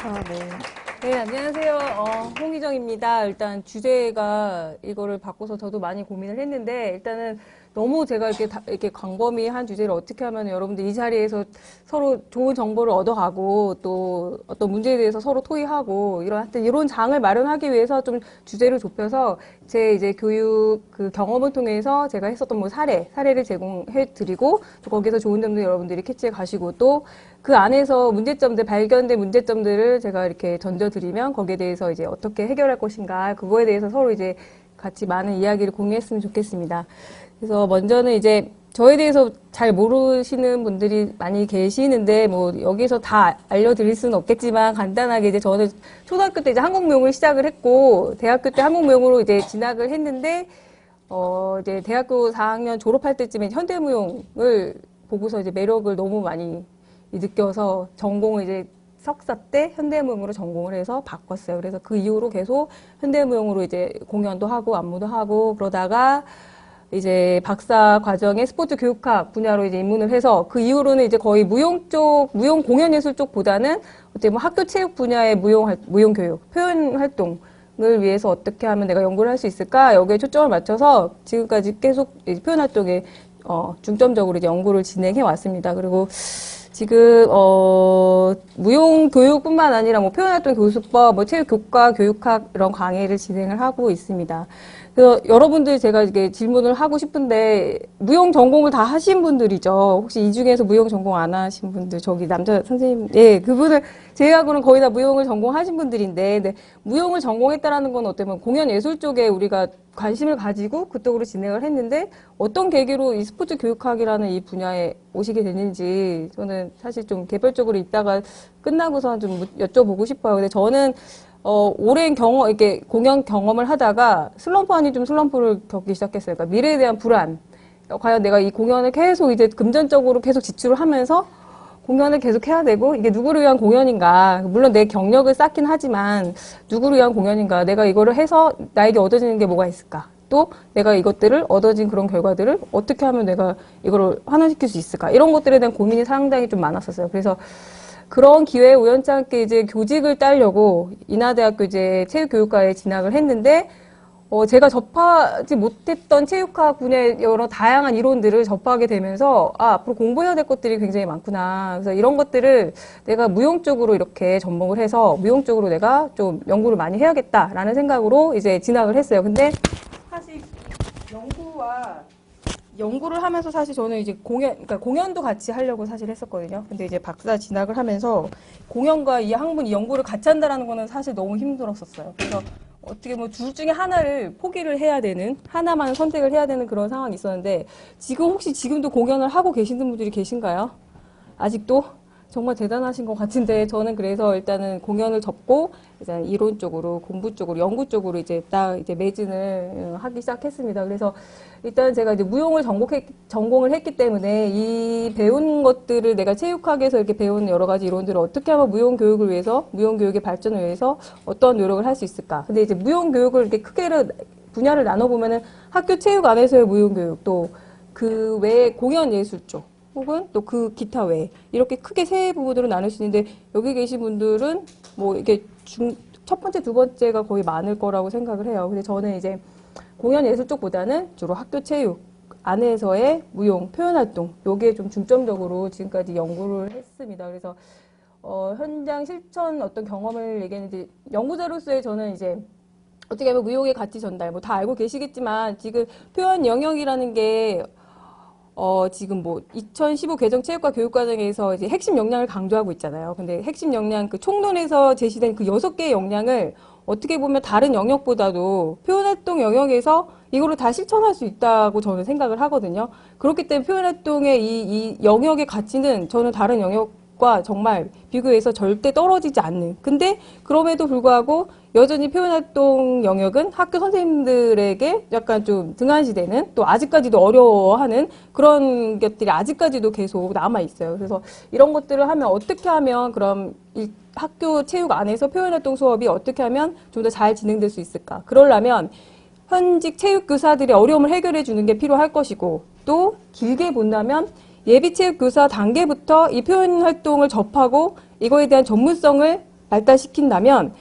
네. 네, 안녕하세요. 홍희정입니다. 일단 주제가 이거를 바꿔서 저도 많이 고민을 했는데, 일단은 너무 제가 이렇게 광범위한 주제를 어떻게 하면 여러분들 이 자리에서 서로 좋은 정보를 얻어가고, 또 어떤 문제에 대해서 서로 토의하고, 하여튼 이런 장을 마련하기 위해서 좀 주제를 좁혀서 제 이제 교육 그 경험을 통해서 제가 했었던 뭐 사례를 제공해 드리고, 또 거기서 좋은 점들 여러분들이 캐치해 가시고, 또 그 안에서 발견된 문제점들을 제가 이렇게 던져드리면 거기에 대해서 이제 어떻게 해결할 것인가, 그거에 대해서 서로 이제 같이 많은 이야기를 공유했으면 좋겠습니다. 그래서 먼저는 이제 저에 대해서 잘 모르시는 분들이 많이 계시는데, 뭐, 여기서 다 알려드릴 수는 없겠지만, 간단하게 이제 저는 초등학교 때 이제 한국무용을 시작을 했고, 대학교 때 한국무용으로 이제 진학을 했는데, 이제 대학교 4학년 졸업할 때쯤에 현대무용을 보고서 이제 매력을 너무 많이 느껴서 전공을 이제 석사 때 현대무용으로 전공을 해서 바꿨어요. 그래서 그 이후로 계속 현대무용으로 이제 공연도 하고 안무도 하고 그러다가 이제 박사 과정에 스포츠 교육학 분야로 이제 입문을 해서 그 이후로는 이제 거의 무용 공연 예술 쪽보다는 어떻게 뭐 학교 체육 분야의 무용 교육, 표현 활동을 위해서 어떻게 하면 내가 연구를 할 수 있을까? 여기에 초점을 맞춰서 지금까지 계속 표현 활동에 중점적으로 이제 연구를 진행해 왔습니다. 그리고 지금 무용 교육뿐만 아니라 뭐 표현활동 교수법, 뭐 체육 교과, 교육학 이런 강의를 진행을 하고 있습니다. 그래서 여러분들 제가 이게 질문을 하고 싶은데 무용 전공을 다 하신 분들이죠. 혹시 이 중에서 무용 전공 안 하신 분들, 저기 남자 선생님, 예, 그분을 제외하고는 거의 다 무용을 전공하신 분들인데, 근데 무용을 전공했다라는 건 어때면 공연 예술 쪽에 우리가 관심을 가지고 그쪽으로 진행을 했는데 어떤 계기로 이 스포츠 교육학이라는 이 분야에 오시게 됐는지 저는 사실 좀 개별적으로 이따가 끝나고서 좀 여쭤보고 싶어요. 근데 저는 오랜 이렇게 공연 경험을 하다가 슬럼프 아닌 좀 슬럼프를 겪기 시작했어요. 그러니까 미래에 대한 불안. 과연 내가 이 공연을 계속 이제 금전적으로 계속 지출을 하면서 공연을 계속 해야 되고, 이게 누구를 위한 공연인가. 물론 내 경력을 쌓긴 하지만, 누구를 위한 공연인가. 내가 이거를 해서 나에게 얻어지는 게 뭐가 있을까. 또 내가 이것들을 얻어진 그런 결과들을 어떻게 하면 내가 이거를 환원시킬 수 있을까. 이런 것들에 대한 고민이 상당히 좀 많았었어요. 그래서 그런 기회에 우연찮게 이제 교직을 따려고 인하대학교 이제 체육교육과에 진학을 했는데, 제가 접하지 못했던 체육학 분야의 여러 다양한 이론들을 접하게 되면서, 앞으로 공부해야 될 것들이 굉장히 많구나. 그래서 이런 것들을 내가 무용 쪽으로 이렇게 접목을 해서 무용 쪽으로 내가 좀 연구를 많이 해야겠다라는 생각으로 이제 진학을 했어요. 근데 사실 연구를 하면서 사실 저는 이제 그러니까 공연도 같이 하려고 사실 했었거든요. 근데 이제 박사 진학을 하면서 공연과 이 학문, 이 연구를 같이 한다라는 거는 사실 너무 힘들었었어요. 그래서 어떻게 뭐 둘 중에 하나를 포기를 해야 되는, 하나만 선택을 해야 되는 그런 상황이 있었는데, 혹시 지금도 공연을 하고 계시는 분들이 계신가요? 아직도? 정말 대단하신 것 같은데, 저는 그래서 일단은 공연을 접고, 이제 이론 쪽으로, 공부 쪽으로, 연구 쪽으로 이제 딱 이제 매진을 하기 시작했습니다. 그래서 일단 제가 이제 무용을 전공을 했기 때문에 이 배운 것들을 내가 체육학에서 이렇게 배운 여러 가지 이론들을 어떻게 하면 무용 교육을 위해서, 무용 교육의 발전을 위해서 어떤 노력을 할 수 있을까. 근데 이제 무용 교육을 이렇게 분야를 나눠보면은 학교 체육 안에서의 무용 교육, 또 그 외에 공연 예술 쪽, 혹은 또 그 기타 외에 이렇게 크게 세 부분으로 나눌 수 있는데, 여기 계신 분들은 뭐 이게 첫 번째, 두 번째가 거의 많을 거라고 생각을 해요. 근데 저는 이제 공연 예술 쪽보다는 주로 학교 체육 안에서의 무용, 표현 활동, 요게 좀 중점적으로 지금까지 연구를 했습니다. 그래서 현장 실천 어떤 경험을 얘기했는데, 연구자로서의 저는 이제 어떻게 하면 무용의 가치 전달, 뭐 다 알고 계시겠지만, 지금 표현 영역이라는 게 지금 뭐 2015 개정 체육과 교육과정에서 이제 핵심 역량을 강조하고 있잖아요. 근데 핵심 역량, 그 총론에서 제시된 그 6개의 역량을 어떻게 보면 다른 영역보다도 표현활동 영역에서 이거를 다 실천할 수 있다고 저는 생각을 하거든요. 그렇기 때문에 표현활동의 이 영역의 가치는 저는 다른 영역과 정말 비교해서 절대 떨어지지 않는. 근데 그럼에도 불구하고 여전히 표현활동 영역은 학교 선생님들에게 약간 좀 등한시되는, 또 아직까지도 어려워하는 그런 것들이 아직까지도 계속 남아있어요. 그래서 이런 것들을 하면 어떻게 하면 그럼 이 학교 체육 안에서 표현활동 수업이 어떻게 하면 좀 더 잘 진행될 수 있을까? 그러려면 현직 체육교사들의 어려움을 해결해 주는 게 필요할 것이고, 또 길게 본다면 예비체육교사 단계부터 이 표현활동을 접하고 이거에 대한 전문성을 발달시킨다면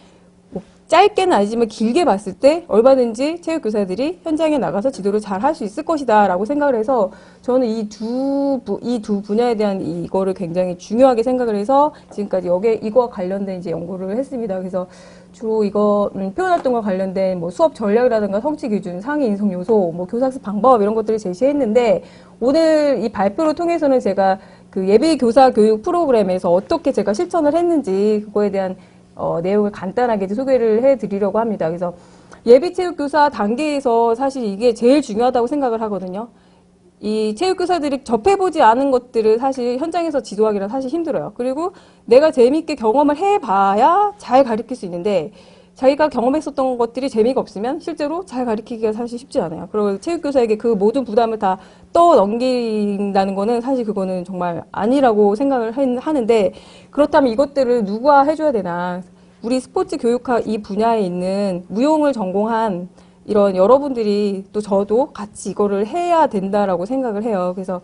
뭐 짧게는 아니지만 길게 봤을 때 얼마든지 체육교사들이 현장에 나가서 지도를 잘 할 수 있을 것이다 라고 생각을 해서 저는 이 두 분야에 대한 이거를 굉장히 중요하게 생각을 해서 지금까지 이거와 관련된 이제 연구를 했습니다. 그래서 주로 이거 표현활동과 관련된 뭐 수업 전략이라든가 성취 기준, 상위 인성 요소, 뭐 교사학습 방법 이런 것들을 제시했는데 오늘 이 발표를 통해서는 제가 그 예비 교사 교육 프로그램에서 어떻게 제가 실천을 했는지 그거에 대한 내용을 간단하게 이제 소개를 해드리려고 합니다. 그래서 예비 체육교사 단계에서 사실 이게 제일 중요하다고 생각을 하거든요. 이 체육교사들이 접해보지 않은 것들을 사실 현장에서 지도하기는 사실 힘들어요. 그리고 내가 재미있게 경험을 해봐야 잘 가르칠 수 있는데 자기가 경험했었던 것들이 재미가 없으면 실제로 잘 가르치기가 사실 쉽지 않아요. 그리고 체육교사에게 그 모든 부담을 다 떠넘긴다는 거는 사실 그거는 정말 아니라고 생각을 하는데 그렇다면 이것들을 누가 해줘야 되나. 우리 스포츠 교육학 이 분야에 있는 무용을 전공한 이런 여러분들이 또 저도 같이 이거를 해야 된다라고 생각을 해요. 그래서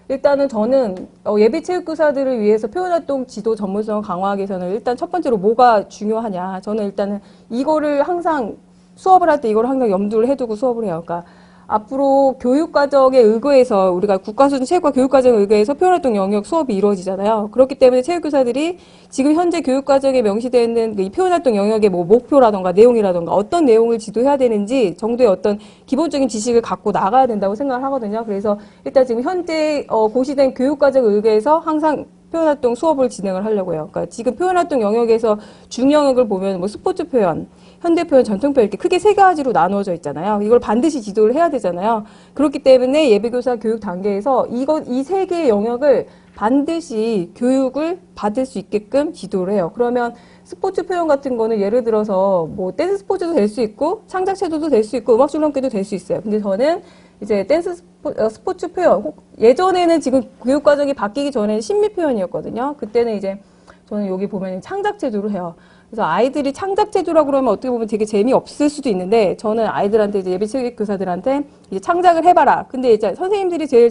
일단은 저는 예비 체육교사들을 위해서 표현활동 지도 전문성을 강화하기 위해서는 일단 첫 번째로 뭐가 중요하냐. 저는 일단은 이거를 항상 수업을 할 때 이걸 항상 염두를 해두고 수업을 해요. 그러니까 앞으로 교육과정에 의거해서 우리가 국가수준 체육과 교육과정에 의거해서 표현활동 영역 수업이 이루어지잖아요. 그렇기 때문에 체육교사들이 지금 현재 교육과정에 명시되어 있는 이 표현활동 영역의 뭐 목표라던가 내용이라던가 어떤 내용을 지도해야 되는지 정도의 어떤 기본적인 지식을 갖고 나가야 된다고 생각을 하거든요. 그래서 일단 지금 현재 고시된 교육과정에 의거해서 항상 표현활동 수업을 진행을 하려고 해요. 그러니까 지금 표현활동 영역에서 중영역을 보면 뭐 스포츠 표현, 현대표현, 전통표현 이렇게 크게 세 가지로 나누어져 있잖아요. 이걸 반드시 지도를 해야 되잖아요. 그렇기 때문에 예비교사 교육 단계에서 이 세 개의 영역을 반드시 교육을 받을 수 있게끔 지도를 해요. 그러면 스포츠 표현 같은 거는 예를 들어서 뭐 댄스 스포츠도 될 수 있고 창작 체조도 될 수 있고 음악 줄넘기도 될 수 있어요. 근데 저는 이제 댄스 스포츠 표현 예전에는 지금 교육 과정이 바뀌기 전에 심리 표현이었거든요. 그때는 이제 저는 여기 보면 창작 체조를 해요. 그래서 아이들이 창작 체조라고 그러면 어떻게 보면 되게 재미없을 수도 있는데 저는 아이들한테 이제 예비 체육 교사들한테 이제 창작을 해봐라. 근데 이제 선생님들이 제일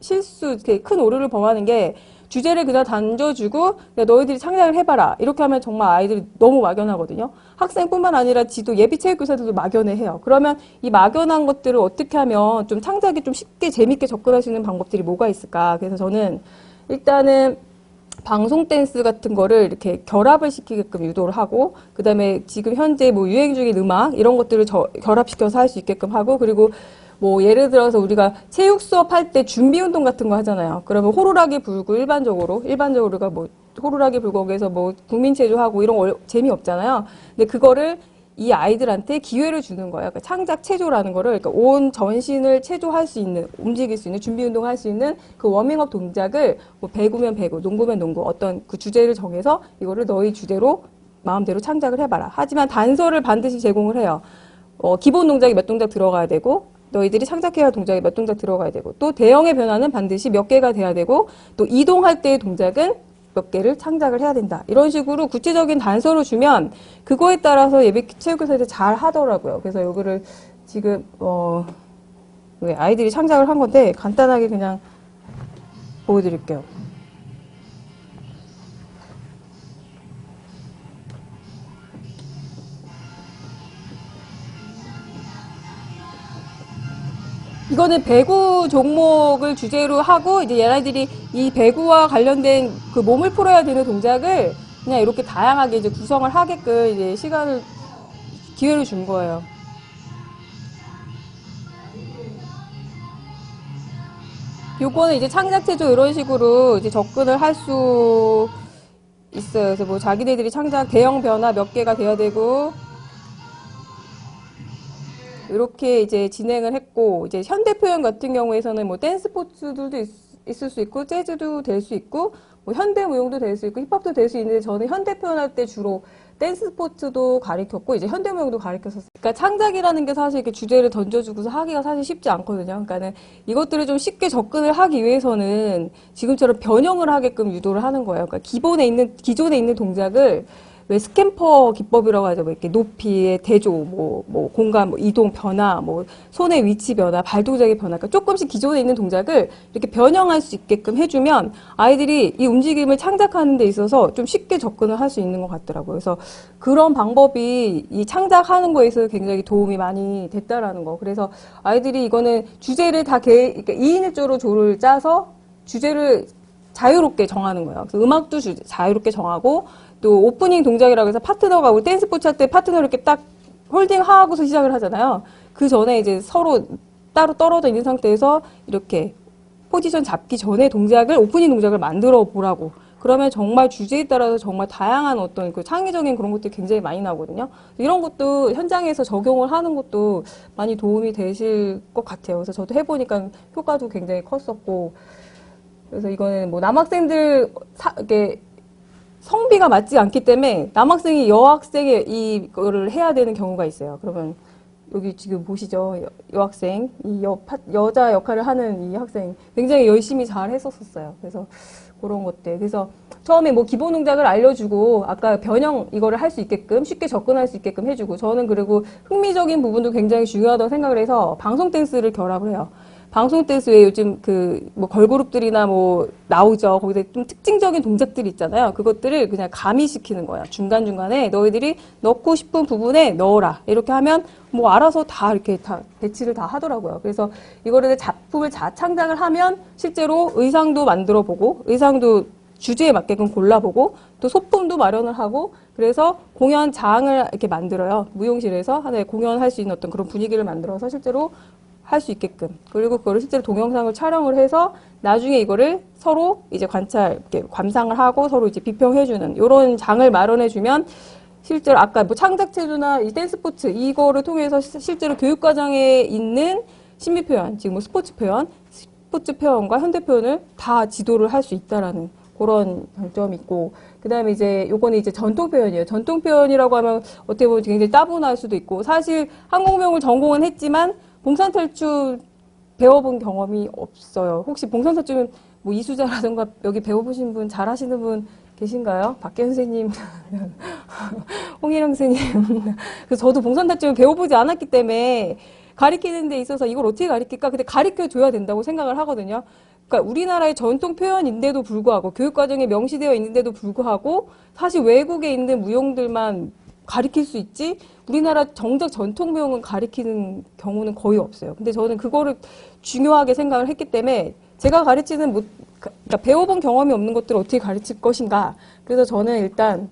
실수, 큰 오류를 범하는 게 주제를 그냥 던져주고 야, 너희들이 창작을 해봐라. 이렇게 하면 정말 아이들이 너무 막연하거든요. 학생뿐만 아니라 지도 예비 체육 교사들도 막연해해요. 그러면 이 막연한 것들을 어떻게 하면 좀 창작이 좀 쉽게 재밌게 접근할 수 있는 방법들이 뭐가 있을까. 그래서 저는 일단은 방송 댄스 같은 거를 이렇게 결합을 시키게끔 유도를 하고 그 다음에 지금 현재 뭐 유행 중인 음악 이런 것들을 결합시켜서 할 수 있게끔 하고 그리고 뭐 예를 들어서 우리가 체육 수업 할 때 준비 운동 같은 거 하잖아요. 그러면 호루라기 불고 일반적으로 우리가 뭐 호루라기 불고 거기서 뭐 국민체조하고 이런 거 재미없잖아요. 근데 그거를 이 아이들한테 기회를 주는 거예요. 그러니까 창작 체조라는 거를 그러니까 온 전신을 체조할 수 있는, 움직일 수 있는, 준비 운동을 할 수 있는 그 워밍업 동작을 뭐 배구면 배구, 농구면 농구 어떤 그 주제를 정해서 이거를 너희 주제로 마음대로 창작을 해봐라. 하지만 단서를 반드시 제공을 해요. 기본 동작이 몇 동작 들어가야 되고 너희들이 창작해야 할 동작이 몇 동작 들어가야 되고 또 대형의 변화는 반드시 몇 개가 돼야 되고 또 이동할 때의 동작은 몇 개를 창작을 해야 된다. 이런 식으로 구체적인 단서를 주면 그거에 따라서 예비 체육교사들이 잘 하더라고요. 그래서 여기를 지금 아이들이 창작을 한 건데 간단하게 그냥 보여드릴게요. 이거는 배구 종목을 주제로 하고 이제 얘네들이 이 배구와 관련된 그 몸을 풀어야 되는 동작을 그냥 이렇게 다양하게 이제 구성을 하게끔 이제 기회를 준 거예요. 요거는 이제 창작체조 이런 식으로 이제 접근을 할 수 있어요. 그래서 뭐 자기네들이 창작 대형 변화 몇 개가 돼야 되고 이렇게 이제 진행을 했고, 이제 현대 표현 같은 경우에서는 뭐 댄스 스포츠들도 있을 수 있고, 재즈도 될 수 있고, 뭐 현대 무용도 될 수 있고, 힙합도 될 수 있는데 저는 현대 표현할 때 주로 댄스 스포츠도 가르쳤고, 이제 현대 무용도 가르쳤었어요. 그러니까 창작이라는 게 사실 이렇게 주제를 던져주고서 하기가 사실 쉽지 않거든요. 그러니까는 이것들을 좀 쉽게 접근을 하기 위해서는 지금처럼 변형을 하게끔 유도를 하는 거예요. 그러니까 기존에 있는 동작을 왜 스캠퍼 기법이라고 하죠. 뭐 이렇게 높이의 대조, 뭐 공간, 뭐 이동 변화, 뭐 손의 위치 변화, 발 동작의 변화. 그러니까 조금씩 기존에 있는 동작을 이렇게 변형할 수 있게끔 해주면 아이들이 이 움직임을 창작하는 데 있어서 좀 쉽게 접근을 할 수 있는 것 같더라고요. 그래서 그런 방법이 이 창작하는 거에 있어서 굉장히 도움이 많이 됐다라는 거. 그래서 아이들이 이거는 주제를 다 그러니까 2인 1조로 조를 짜서 주제를 자유롭게 정하는 거예요. 그래서 음악도 자유롭게 정하고 또 오프닝 동작이라고 해서 파트너가 우리 댄스 스포츠 할 때 파트너를 이렇게 딱 홀딩하고서 시작을 하잖아요. 그 전에 이제 서로 따로 떨어져 있는 상태에서 이렇게 포지션 잡기 전에 동작을 오프닝 동작을 만들어 보라고. 그러면 정말 주제에 따라서 정말 다양한 어떤 그 창의적인 그런 것들이 굉장히 많이 나오거든요. 이런 것도 현장에서 적용을 하는 것도 많이 도움이 되실 것 같아요. 그래서 저도 해보니까 효과도 굉장히 컸었고. 그래서 이거는 뭐 남학생들 이렇게 성비가 맞지 않기 때문에 남학생이 여학생의 이거를 해야 되는 경우가 있어요. 그러면 여기 지금 보시죠. 여학생, 여자 역할을 하는 이 학생 굉장히 열심히 잘 했었어요. 그래서 그런 것들. 그래서 처음에 뭐 기본 동작을 알려주고 아까 변형 이거를 할 수 있게끔 쉽게 접근할 수 있게끔 해주고 저는 그리고 흥미적인 부분도 굉장히 중요하다고 생각을 해서 방송 댄스를 결합을 해요. 방송 댄스에 요즘 뭐 걸그룹들이나 뭐 나오죠. 거기서 좀 특징적인 동작들이 있잖아요. 그것들을 그냥 가미시키는 거야. 중간중간에 너희들이 넣고 싶은 부분에 넣어라. 이렇게 하면 뭐 알아서 다 이렇게 다 배치를 다 하더라고요. 그래서 이거를 작품을 자창작을 하면 실제로 의상도 만들어 보고 의상도 주제에 맞게끔 골라보고 또 소품도 마련을 하고 그래서 공연장을 이렇게 만들어요. 무용실에서 하나의 공연할 수 있는 어떤 그런 분위기를 만들어서 실제로 할 수 있게끔. 그리고 그거를 실제로 동영상을 촬영을 해서 나중에 이거를 서로 이제 이렇게 감상을 하고 서로 이제 비평해주는 이런 장을 마련해주면 실제로 아까 뭐 창작체조나 이 댄스 스포츠 이거를 통해서 실제로 교육과정에 있는 신비 표현, 지금 뭐 스포츠 표현과 현대 표현을 다 지도를 할 수 있다라는 그런 장점이 있고, 그 다음에 이제 요거는 이제 전통 표현이에요. 전통 표현이라고 하면 어떻게 보면 굉장히 따분할 수도 있고, 사실 항공명을 전공은 했지만 봉산탈출 배워본 경험이 없어요. 혹시 봉산탈출 뭐 이수자라든가 여기 배워보신 분, 잘하시는 분 계신가요? 박계 선생님, 홍일영 선생님. 그래서 저도 봉산탈출을 배워보지 않았기 때문에 가리키는 데 있어서 이걸 어떻게 가리킬까? 근데 가리켜줘야 된다고 생각을 하거든요. 그러니까 우리나라의 전통 표현인데도 불구하고 교육과정에 명시되어 있는데도 불구하고 사실 외국에 있는 무용들만 가리킬 수 있지 우리나라 정작 전통 무용은 가리키는 경우는 거의 없어요. 근데 저는 그거를 중요하게 생각을 했기 때문에 제가 가르치는 그러니까 배워본 경험이 없는 것들을 어떻게 가르칠 것인가. 그래서 저는 일단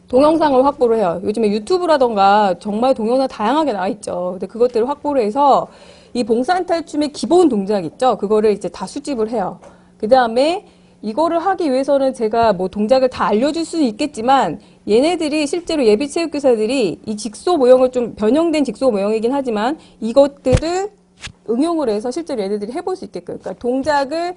동영상을 확보를 해요. 요즘에 유튜브라던가 정말 동영상 다양하게 나와 있죠. 근데 그것들을 확보를 해서 이 봉산탈춤의 기본 동작 있죠. 그거를 이제 다 수집을 해요. 그 다음에 이거를 하기 위해서는 제가 뭐 동작을 다 알려줄 수는 있겠지만 얘네들이 실제로 예비 체육교사들이 이 직소 모형을 좀 변형된 직소 모형이긴 하지만 이것들을 응용을 해서 실제로 얘네들이 해볼 수 있게끔. 그러니까 동작을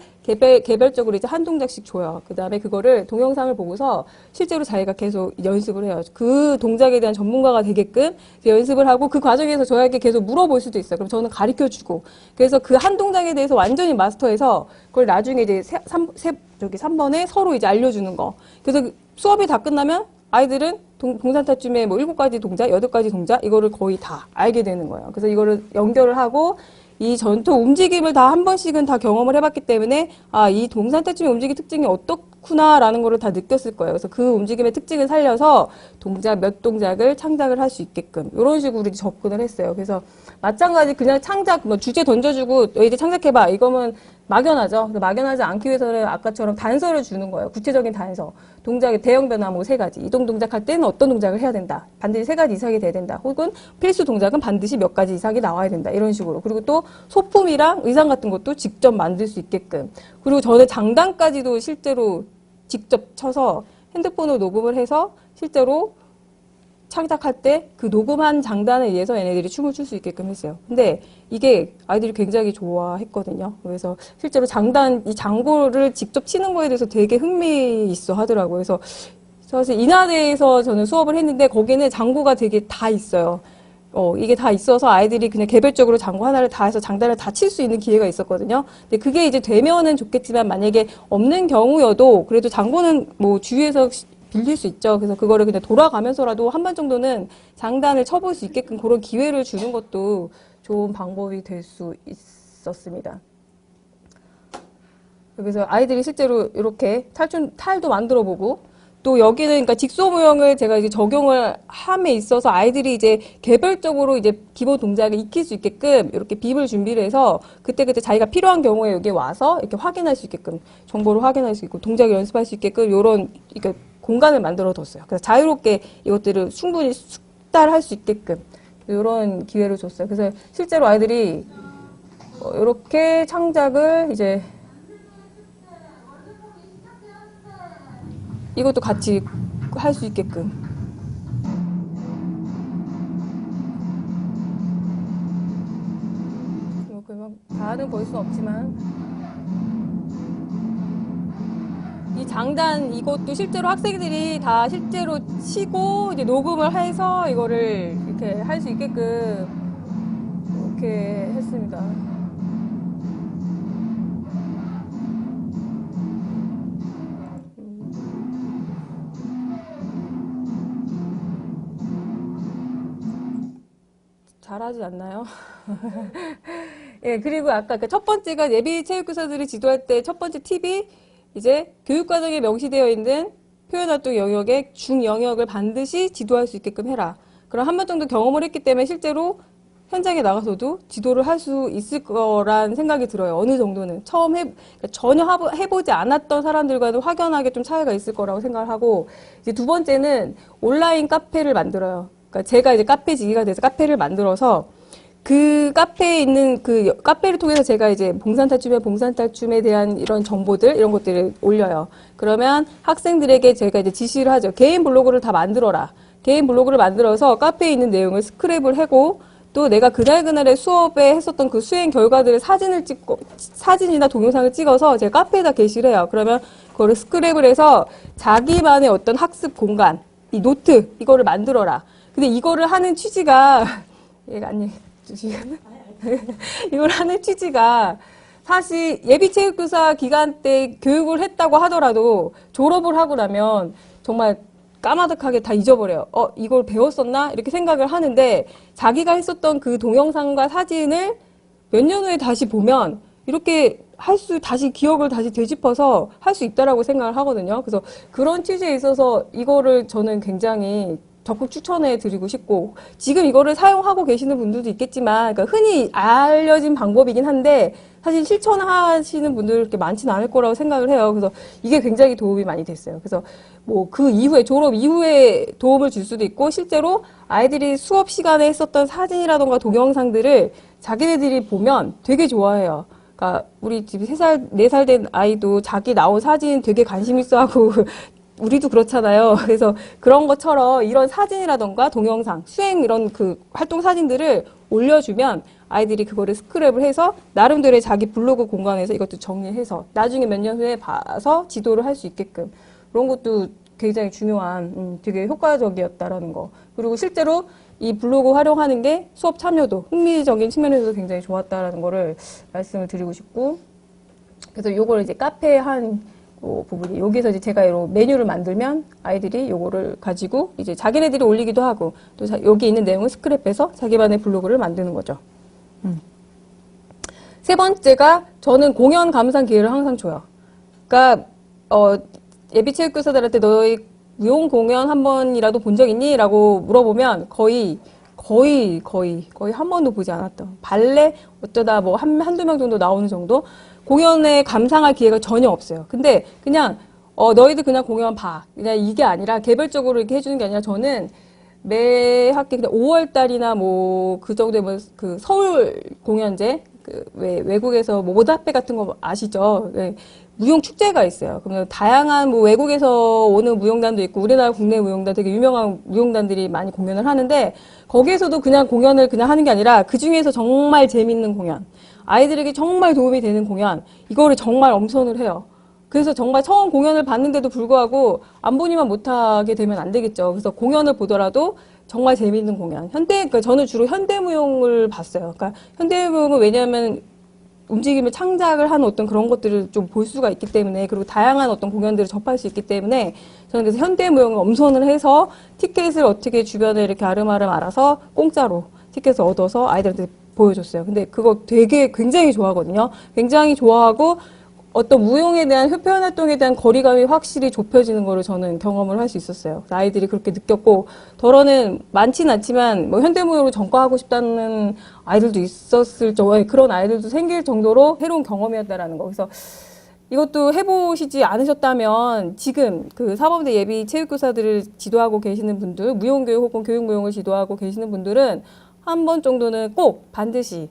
개별적으로 이제 한 동작씩 줘요. 그 다음에 그거를 동영상을 보고서 실제로 자기가 계속 연습을 해요. 그 동작에 대한 전문가가 되게끔 연습을 하고 그 과정에서 저에게 계속 물어볼 수도 있어요. 그럼 저는 가르쳐 주고. 그래서 그 한 동작에 대해서 완전히 마스터해서 그걸 나중에 이제 3번에 서로 이제 알려주는 거. 그래서 수업이 다 끝나면 아이들은 봉산탈춤의 뭐 7가지 동작, 8가지 동작, 이거를 거의 다 알게 되는 거예요. 그래서 이거를 연결을 하고 이 전통 움직임을 다 한 번씩은 다 경험을 해봤기 때문에 아, 이 봉산탈춤의 움직임 특징이 어떻구나라는 거를 다 느꼈을 거예요. 그래서 그 움직임의 특징을 살려서 몇 동작을 창작을 할 수 있게끔 이런 식으로 접근을 했어요. 그래서 마찬가지 그냥 창작, 뭐 주제 던져주고 너희들 창작해봐. 이거면 막연하죠. 막연하지 않기 위해서는 아까처럼 단서를 주는 거예요. 구체적인 단서. 동작의 대형 변화 뭐 3가지. 이동 동작할 때는 어떤 동작을 해야 된다. 반드시 3가지 이상이 돼야 된다. 혹은 필수 동작은 반드시 몇 가지 이상이 나와야 된다. 이런 식으로. 그리고 또 소품이랑 의상 같은 것도 직접 만들 수 있게끔. 그리고 저는 장단까지도 실제로 직접 쳐서 핸드폰으로 녹음을 해서 실제로 창작할 때 그 녹음한 장단에 의해서 얘네들이 춤을 출 수 있게끔 했어요. 근데 이게 아이들이 굉장히 좋아했거든요. 그래서 실제로 이 장구를 직접 치는 거에 대해서 되게 흥미 있어 하더라고요. 그래서 사실 인하대에서 저는 수업을 했는데 거기는 장구가 되게 다 있어요. 이게 다 있어서 아이들이 그냥 개별적으로 장구 하나를 다 해서 장단을 다 칠 수 있는 기회가 있었거든요. 근데 그게 이제 되면은 좋겠지만 만약에 없는 경우여도 그래도 장구는 뭐 주위에서 빌릴 수 있죠. 그래서 그거를 그냥 돌아가면서라도 한 번 정도는 장단을 쳐볼 수 있게끔 그런 기회를 주는 것도 좋은 방법이 될 수 있었습니다. 그래서 아이들이 실제로 이렇게 탈도 만들어 보고, 또 여기는 그러니까 직소 모형을 제가 이제 적용을 함에 있어서 아이들이 이제 개별적으로 이제 기본 동작을 익힐 수 있게끔 이렇게 빕을 준비를 해서 그때그때 자기가 필요한 경우에 여기 와서 이렇게 확인할 수 있게끔 정보를 확인할 수 있고 동작을 연습할 수 있게끔 요런 그러니까 공간을 만들어 뒀어요. 그래서 자유롭게 이것들을 충분히 숙달할 수 있게끔 이런 기회를 줬어요. 그래서 실제로 아이들이 이렇게 창작을 이제 이것도 같이 할 수 있게끔. 다는 볼 수 없지만. 이 장단 이것도 실제로 학생들이 다 실제로 치고 이제 녹음을 해서 이거를 이렇게 할 수 있게끔 이렇게 했습니다. 잘하지 않나요? 예, 그리고 아까 그 첫 번째가 예비 체육교사들이 지도할 때 첫 번째 팁이 이제 교육과정에 명시되어 있는 표현활동 영역의 중영역을 반드시 지도할 수 있게끔 해라. 그럼 한 번 정도 경험을 했기 때문에 실제로 현장에 나가서도 지도를 할 수 있을 거란 생각이 들어요. 어느 정도는. 그러니까 전혀 해보지 않았던 사람들과도 확연하게 좀 차이가 있을 거라고 생각을 하고, 이제 두 번째는 온라인 카페를 만들어요. 그러니까 제가 이제 카페지기가 돼서 카페를 만들어서 그 카페에 있는 그 카페를 통해서 제가 이제 봉산탈춤에 대한 이런 정보들, 이런 것들을 올려요. 그러면 학생들에게 제가 이제 지시를 하죠. 개인 블로그를 다 만들어라. 개인 블로그를 만들어서 카페에 있는 내용을 스크랩을 하고, 또 내가 그날의 수업에 했었던 그 수행 결과들을 사진이나 동영상을 찍어서 제 카페에다 게시를 해요. 그러면 그거를 스크랩을 해서 자기만의 어떤 학습 공간, 이 노트, 이거를 만들어라. 근데 이거를 하는 취지가, 얘가 아니, 이걸 하는 취지가 사실 예비체육교사 기간 때 교육을 했다고 하더라도 졸업을 하고 나면 정말 까마득하게 다 잊어버려요. 이걸 배웠었나? 이렇게 생각을 하는데 자기가 했었던 그 동영상과 사진을 몇 년 후에 다시 보면 이렇게 다시 기억을 다시 되짚어서 할 수 있다라고 생각을 하거든요. 그래서 그런 취지에 있어서 이거를 저는 굉장히 적극 추천해 드리고 싶고, 지금 이거를 사용하고 계시는 분들도 있겠지만, 그러니까 흔히 알려진 방법이긴 한데, 사실 실천하시는 분들 그렇게 많지는 않을 거라고 생각을 해요. 그래서 이게 굉장히 도움이 많이 됐어요. 그래서 뭐 그 이후에, 졸업 이후에 도움을 줄 수도 있고, 실제로 아이들이 수업 시간에 했었던 사진이라던가 동영상들을 자기네들이 보면 되게 좋아해요. 그러니까 우리 집 3살, 4살 된 아이도 자기 나온 사진 되게 관심 있어 하고, 우리도 그렇잖아요. 그래서 그런 것처럼 이런 사진이라던가 동영상, 수행 이런 그 활동 사진들을 올려주면 아이들이 그거를 스크랩을 해서 나름대로의 자기 블로그 공간에서 이것도 정리해서 나중에 몇 년 후에 봐서 지도를 할 수 있게끔, 그런 것도 굉장히 중요한, 되게 효과적이었다라는 거. 그리고 실제로 이 블로그 활용하는 게 수업 참여도, 흥미적인 측면에서도 굉장히 좋았다라는 거를 말씀을 드리고 싶고, 그래서 요거를 이제 카페에 부분이 여기서 이제 제가 이 메뉴를 만들면 아이들이 요거를 가지고 이제 자기네들이 올리기도 하고, 또 여기 있는 내용을 스크랩해서 자기만의 블로그를 만드는 거죠. 세 번째가 저는 공연 감상 기회를 항상 줘요. 그러니까 예비체육교사들한테 너희 무용 공연 한 번이라도 본 적 있니? 라고 물어보면 거의 한 번도 보지 않았던, 발레 어쩌다 뭐 한두 명 정도 나오는 정도? 공연에 감상할 기회가 전혀 없어요. 근데 그냥 너희들 그냥 공연 봐. 그냥 이게 아니라 개별적으로 이렇게 해주는 게 아니라, 저는 매 학기 그냥 5월 달이나 뭐 그 정도에 뭐 그 서울 공연제, 그 외국에서 뭐 모다페 같은 거 아시죠? 네. 무용 축제가 있어요. 그러면 다양한 뭐 외국에서 오는 무용단도 있고 우리나라 국내 무용단, 되게 유명한 무용단들이 많이 공연을 하는데, 거기에서도 그냥 공연을 그냥 하는 게 아니라 그 중에서 정말 재밌는 공연, 아이들에게 정말 도움이 되는 공연, 이거를 정말 엄선을 해요. 그래서 정말 처음 공연을 봤는데도 불구하고 안 보니만 못하게 되면 안 되겠죠. 그래서 공연을 보더라도 정말 재밌는 공연. 그러니까 저는 주로 현대무용을 봤어요. 그러니까 현대무용은 왜냐하면 움직임을 창작을 하는 어떤 그런 것들을 좀 볼 수가 있기 때문에, 그리고 다양한 어떤 공연들을 접할 수 있기 때문에 저는 그래서 현대무용을 엄선을 해서 티켓을 어떻게 주변에 이렇게 아름아름 알아서 공짜로 티켓을 얻어서 아이들한테 보여줬어요. 근데 그거 되게 굉장히 좋아하거든요. 굉장히 좋아하고 어떤 무용에 대한 표현 활동에 대한 거리감이 확실히 좁혀지는 거를 저는 경험을 할 수 있었어요. 아이들이 그렇게 느꼈고, 덜어는 많지는 않지만 뭐 현대무용으로 전과하고 싶다는 아이들도 있었을 정도에 그런 아이들도 생길 정도로 새로운 경험이었다라는 거. 그래서 이것도 해보시지 않으셨다면 지금 그 사범대 예비 체육교사들을 지도하고 계시는 분들, 무용교육 혹은 교육무용을 지도하고 계시는 분들은 한 번 정도는 꼭 반드시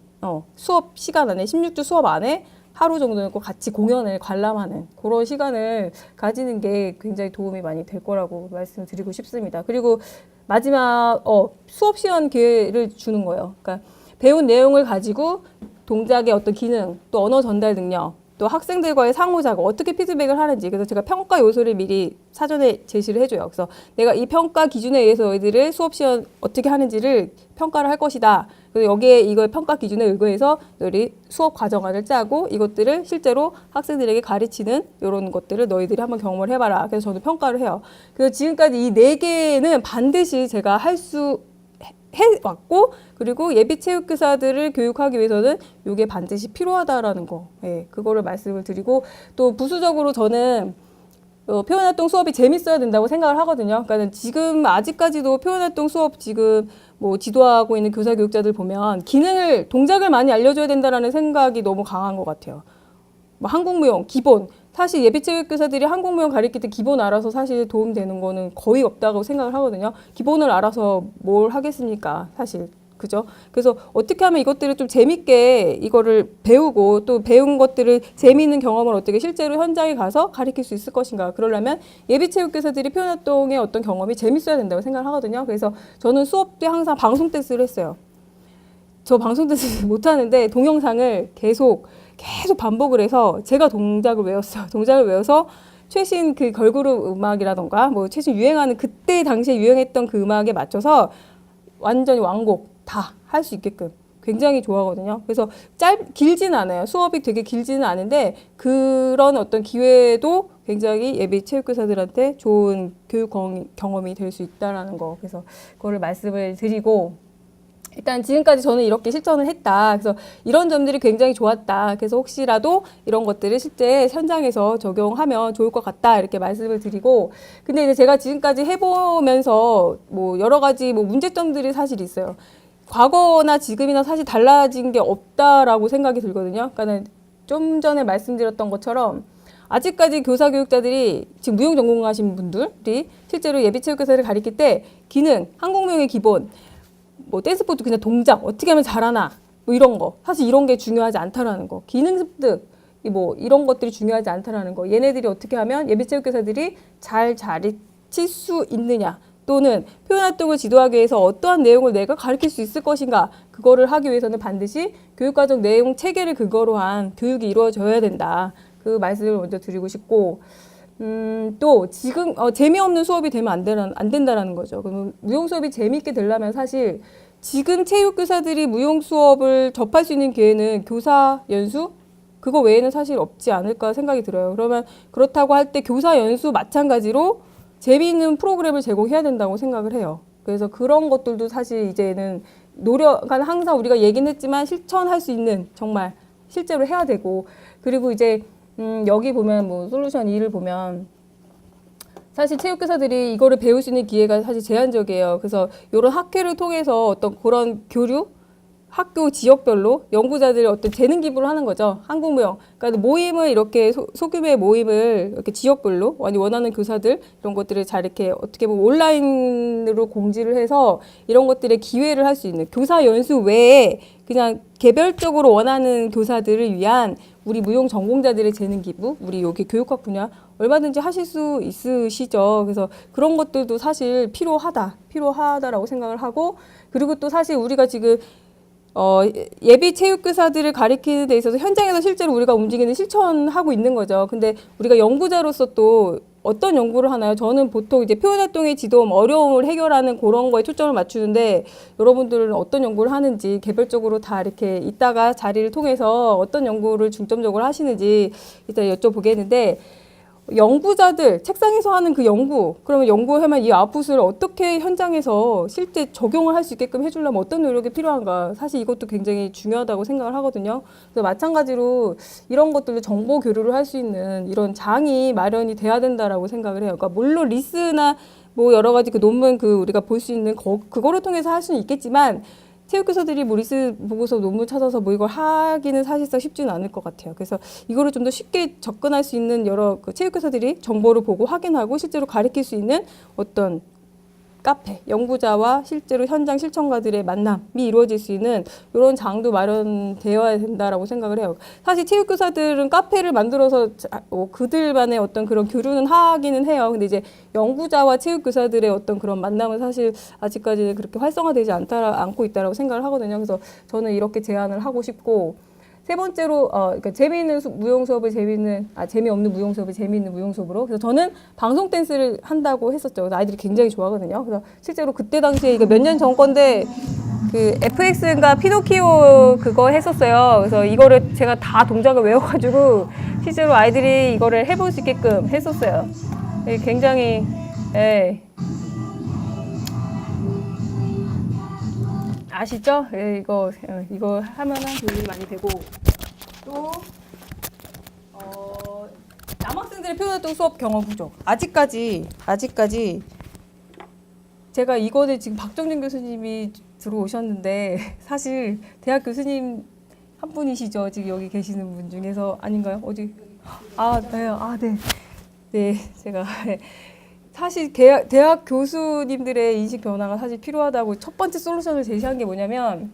수업 시간 안에 16주 수업 안에 하루 정도는 꼭 같이 공연을 관람하는 그런 시간을 가지는 게 굉장히 도움이 많이 될 거라고 말씀을 드리고 싶습니다. 그리고 마지막 수업 시연 기회를 주는 거예요. 그러니까 배운 내용을 가지고 동작의 어떤 기능, 또 언어 전달 능력, 또 학생들과의 상호작용, 어떻게 피드백을 하는지. 그래서 제가 평가 요소를 미리 사전에 제시를 해줘요. 그래서 내가 이 평가 기준에 의해서 너희들을 수업 시연 어떻게 하는지를 평가를 할 것이다. 그래서 여기에 이거의 평가 기준에 의거해서 너희들이 수업 과정안을 짜고 이것들을 실제로 학생들에게 가르치는 이런 것들을 너희들이 한번 경험을 해봐라. 그래서 저는 평가를 해요. 그래서 지금까지 이 4개는 반드시 제가 할 수 해왔고, 그리고 예비 체육교사들을 교육하기 위해서는 이게 반드시 필요하다라는 거, 그거를 말씀을 드리고, 또 부수적으로 저는 표현활동 수업이 재밌어야 된다고 생각을 하거든요. 그러니까 지금 아직까지도 표현활동 수업 지금 뭐 지도하고 있는 교사 교육자들 보면 동작을 많이 알려줘야 된다라는 생각이 너무 강한 것 같아요. 뭐 한국무용 기본, 사실 예비체육교사들이 한국무용 가르칠 때 기본 알아서 사실 도움되는 거는 거의 없다고 생각을 하거든요. 기본을 알아서 뭘 하겠습니까, 사실. 그죠? 그래서 어떻게 하면 이것들을 좀 재밌게 이거를 배우고, 또 배운 것들을 재미있는 경험을 어떻게 실제로 현장에 가서 가르칠 수 있을 것인가. 그러려면 예비체육교사들이 표현활동의 어떤 경험이 재밌어야 된다고 생각을 하거든요. 그래서 저는 수업 때 항상 방송 댄스를 했어요. 저 방송 댄스 못하는데 동영상을 계속 반복을 해서 제가 동작을 외웠어요. 동작을 외워서 최신 그 걸그룹 음악이라던가 뭐 최신 유행하는 그때 당시에 유행했던 그 음악에 맞춰서 완전히 완곡 다 할 수 있게끔 굉장히 좋아하거든요. 그래서 길지는 않아요. 수업이 되게 길지는 않은데 그런 어떤 기회도 굉장히 예비 체육교사들한테 좋은 교육 경험이 될 수 있다라는 거. 그래서 그거를 말씀을 드리고, 일단 지금까지 저는 이렇게 실천을 했다. 그래서 이런 점들이 굉장히 좋았다. 그래서 혹시라도 이런 것들을 실제 현장에서 적용하면 좋을 것 같다. 이렇게 말씀을 드리고, 근데 이제 제가 지금까지 해보면서 뭐 여러 가지 뭐 문제점들이 사실 있어요. 과거나 지금이나 사실 달라진 게 없다라고 생각이 들거든요. 그러니까는 좀 전에 말씀드렸던 것처럼 아직까지 교사 교육자들이 지금 무용 전공하신 분들이 실제로 예비체육교사를 가르칠 때 기능, 한국무용의 기본, 뭐 댄스포트 그냥 동작 어떻게 하면 잘하나 뭐 이런 거, 사실 이런 게 중요하지 않다라는 거, 기능 습득 뭐 이런 것들이 중요하지 않다라는 거, 얘네들이 어떻게 하면 예비체육교사들이 잘 가르칠 수 있느냐, 또는 표현활동을 지도하기 위해서 어떠한 내용을 내가 가르칠 수 있을 것인가, 그거를 하기 위해서는 반드시 교육과정 내용 체계를 근거로 한 교육이 이루어져야 된다. 그 말씀을 먼저 드리고 싶고, 또 지금 재미없는 수업이 되면 안 된다라는 거죠. 그러면 무용 수업이 재미있게 되려면 사실 지금 체육교사들이 무용 수업을 접할 수 있는 기회는 교사 연수 그거 외에는 사실 없지 않을까 생각이 들어요. 그러면 그렇다고 할 때 교사 연수 마찬가지로 재미있는 프로그램을 제공해야 된다고 생각을 해요. 그래서 그런 것들도 사실 이제는 항상 우리가 얘기는 했지만 실천할 수 있는, 정말 실제로 해야 되고, 그리고 이제 여기 보면 뭐 솔루션 2를 보면 사실 체육교사들이 이거를 배울 수 있는 기회가 사실 제한적이에요. 그래서 이런 학회를 통해서 어떤 그런 교류, 학교 지역별로 연구자들이 어떤 재능 기부를 하는 거죠. 한국무용. 그러니까 모임을 이렇게 소규모의 모임을 이렇게 지역별로 원하는 교사들 이런 것들을 잘 이렇게 어떻게 보면 온라인으로 공지를 해서 이런 것들의 기회를 할 수 있는, 교사 연수 외에 그냥 개별적으로 원하는 교사들을 위한 우리 무용 전공자들의 재능 기부, 우리 여기 교육학 분야 얼마든지 하실 수 있으시죠. 그래서 그런 것들도 사실 필요하다라고 생각을 하고, 그리고 또 사실 우리가 지금 예비 체육교사들을 가리키는 데 있어서 현장에서 실제로 우리가 움직이는 실천하고 있는 거죠. 근데 우리가 연구자로서 또 어떤 연구를 하나요? 저는 보통 이제 표현활동의 지도 어려움을 해결하는 그런 거에 초점을 맞추는데 여러분들은 어떤 연구를 하는지 개별적으로 다 이렇게 이따가 자리를 통해서 어떤 연구를 중점적으로 하시는지 일단 여쭤보겠는데 연구자들 책상에서 하는 그 연구 그러면 연구하면 이 아웃풋을 어떻게 현장에서 실제 적용을 할 수 있게끔 해주려면 어떤 노력이 필요한가 사실 이것도 굉장히 중요하다고 생각을 하거든요. 그래서 마찬가지로 이런 것들도 정보 교류를 할 수 있는 이런 장이 마련이 돼야 된다라고 생각을 해요. 그러니까 물론 리스나 뭐 여러 가지 그 논문 그 우리가 볼 수 있는 그거를 통해서 할 수는 있겠지만 체육교사들이 뭐 리스 보고서 논문 찾아서 뭐 이걸 하기는 사실상 쉽지는 않을 것 같아요. 그래서 이거를 좀 더 쉽게 접근할 수 있는 여러 그 체육교사들이 정보를 보고 확인하고 실제로 가르칠 수 있는 어떤 카페, 연구자와 실제로 현장 실천가들의 만남이 이루어질 수 있는 이런 장도 마련되어야 된다라고 생각을 해요. 사실 체육교사들은 카페를 만들어서 그들만의 어떤 그런 교류는 하기는 해요. 근데 이제 연구자와 체육교사들의 어떤 그런 만남은 사실 아직까지는 그렇게 활성화되지 않고 있다라고 생각을 하거든요. 그래서 저는 이렇게 제안을 하고 싶고, 세 번째로 그러니까 재미있는 무용 수업을 재미없는 무용 수업을 재미있는 무용 수업으로. 그래서 저는 방송 댄스를 한다고 했었죠. 그래서 아이들이 굉장히 좋아하거든요. 그래서 실제로 그때 당시에 이거 몇 년 전 건데 그 FX인가 피노키오 그거 했었어요. 그래서 이거를 제가 다 동작을 외워가지고 실제로 아이들이 이거를 해볼 수 있게끔 했었어요. 굉장히 아시죠? 이거 하면은 도움이 많이 되고 또 남학생들의 표현활동 수업 경험 부족. 아직까지 제가 이거를 지금 박정진 교수님이 들어오셨는데 사실 대학 교수님 한 분이시죠? 지금 여기 계시는 분 중에서 아닌가요? 어디? 네, 제가 사실 대학 교수님들의 인식 변화가 사실 필요하다고 첫 번째 솔루션을 제시한 게 뭐냐면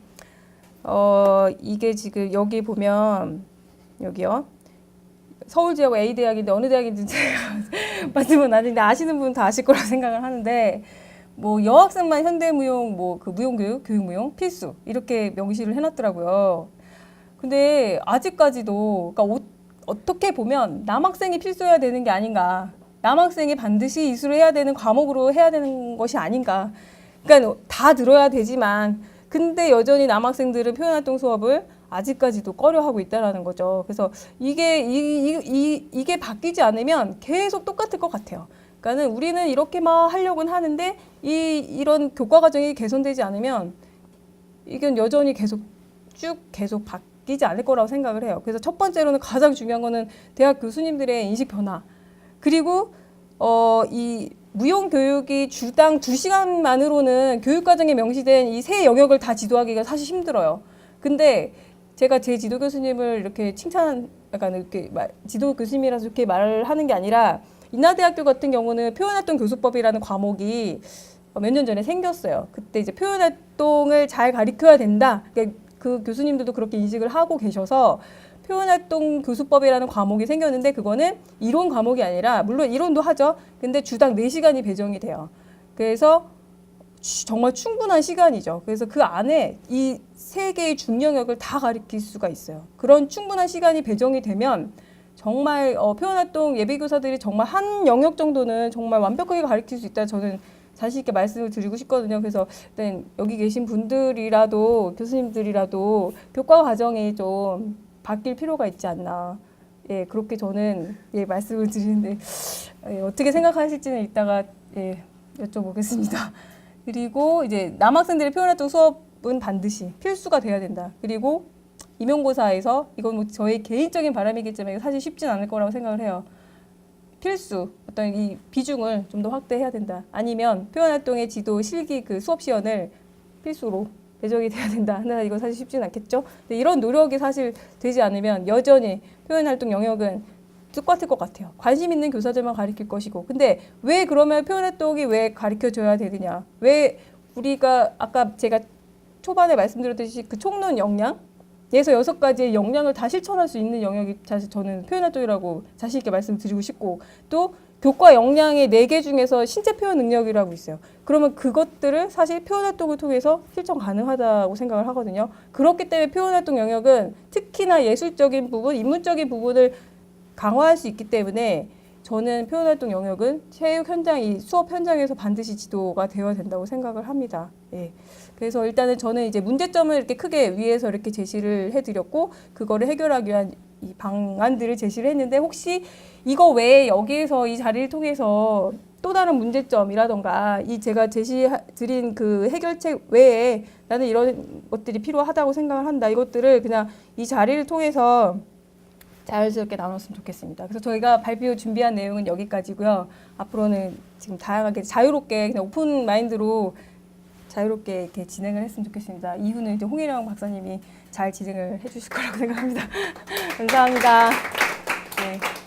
이게 지금 여기 보면 여기요. 서울 지역 A대학인데 어느 대학인지 제가 말씀은 안 했는데 아시는 분은 다 아실 거라고 생각을 하는데 뭐 여학생만 현대무용 뭐 그 무용교육, 교육무용 필수 이렇게 명시를 해놨더라고요. 근데 아직까지도 그러니까 어떻게 보면 남학생이 필수여야 되는 게 아닌가. 남학생이 반드시 이수를 해야 되는 과목으로 해야 되는 것이 아닌가. 그러니까 다 들어야 되지만 근데 여전히 남학생들은 표현활동 수업을 아직까지도 꺼려하고 있다는 거죠. 그래서 이게 바뀌지 않으면 계속 똑같을 것 같아요. 그러니까는 우리는 이렇게만 하려고는 하는데 이런 교과 과정이 개선되지 않으면 이건 여전히 계속 바뀌지 않을 거라고 생각을 해요. 그래서 첫 번째로는 가장 중요한 거는 대학 교수님들의 인식 변화. 그리고 이 무용 교육이 주당 2시간만으로는 교육 과정에 명시된 이 세 영역을 다 지도하기가 사실 힘들어요. 근데 제가 제 지도 교수님을 이렇게 약간 이렇게 지도 교수님이라서 이렇게 말을 하는 게 아니라 인하대학교 같은 경우는 표현활동 교수법이라는 과목이 몇 년 전에 생겼어요. 그때 이제 표현활동을 잘 가르쳐야 된다. 그러니까 그 교수님들도 그렇게 인식을 하고 계셔서 표현활동 교수법이라는 과목이 생겼는데 그거는 이론 과목이 아니라 물론 이론도 하죠. 근데 주당 4시간이 배정이 돼요. 그래서 정말 충분한 시간이죠. 그래서 그 안에 이 세 개의 중영역을 다 가르칠 수가 있어요. 그런 충분한 시간이 배정이 되면 정말 표현활동 예비교사들이 정말 한 영역 정도는 정말 완벽하게 가르칠 수 있다. 저는 자신 있게 말씀을 드리고 싶거든요. 그래서 일단 여기 계신 분들이라도 교수님들이라도 교과 과정이 좀 바뀔 필요가 있지 않나. 예, 그렇게 저는 말씀을 드리는데 어떻게 생각하실지는 이따가 여쭤보겠습니다. 그리고 이제 남학생들의 표현활동 수업은 반드시 필수가 돼야 된다. 그리고 임용고사에서 이건 뭐 저의 개인적인 바람이겠지만 사실 쉽진 않을 거라고 생각을 해요. 필수 어떤 이 비중을 좀 더 확대해야 된다. 아니면 표현활동의 지도 실기 그 수업 시연을 필수로 배정이 돼야 된다. 하나 이거 사실 쉽진 않겠죠. 근데 이런 노력이 사실 되지 않으면 여전히 표현활동 영역은 똑같을 것 같아요. 관심 있는 교사들만 가르칠 것이고. 근데 왜 그러면 표현활동이 왜 가르쳐줘야 되느냐? 왜 우리가 아까 제가 초반에 말씀드렸듯이 그 총론 역량에서 6가지의 역량을 다 실천할 수 있는 영역이 사실 저는 표현활동이라고 자신 있게 말씀드리고 싶고 또 교과 역량의 4개 중에서 신체 표현 능력이라고 있어요. 그러면 그것들을 사실 표현활동을 통해서 실천 가능하다고 생각을 하거든요. 그렇기 때문에 표현활동 영역은 특히나 예술적인 부분, 인문적인 부분을 강화할 수 있기 때문에 저는 표현활동 영역은 체육 현장, 이 수업 현장에서 반드시 지도가 되어야 된다고 생각을 합니다. 예. 그래서 일단은 저는 이제 문제점을 이렇게 크게 위에서 이렇게 제시를 해드렸고, 그거를 해결하기 위한 이 방안들을 제시를 했는데, 혹시 이거 외에 여기에서 이 자리를 통해서 또 다른 문제점이라던가 이 제가 제시드린 그 해결책 외에 나는 이런 것들이 필요하다고 생각을 한다. 이것들을 그냥 이 자리를 통해서 자연스럽게 나눴으면 좋겠습니다. 그래서 저희가 발표 준비한 내용은 여기까지고요. 앞으로는 지금 다양하게 자유롭게 그냥 오픈 마인드로 자유롭게 이렇게 진행을 했으면 좋겠습니다. 이후는 이제 홍일영 박사님이 잘 진행을 해주실 거라고 생각합니다. 감사합니다. 네.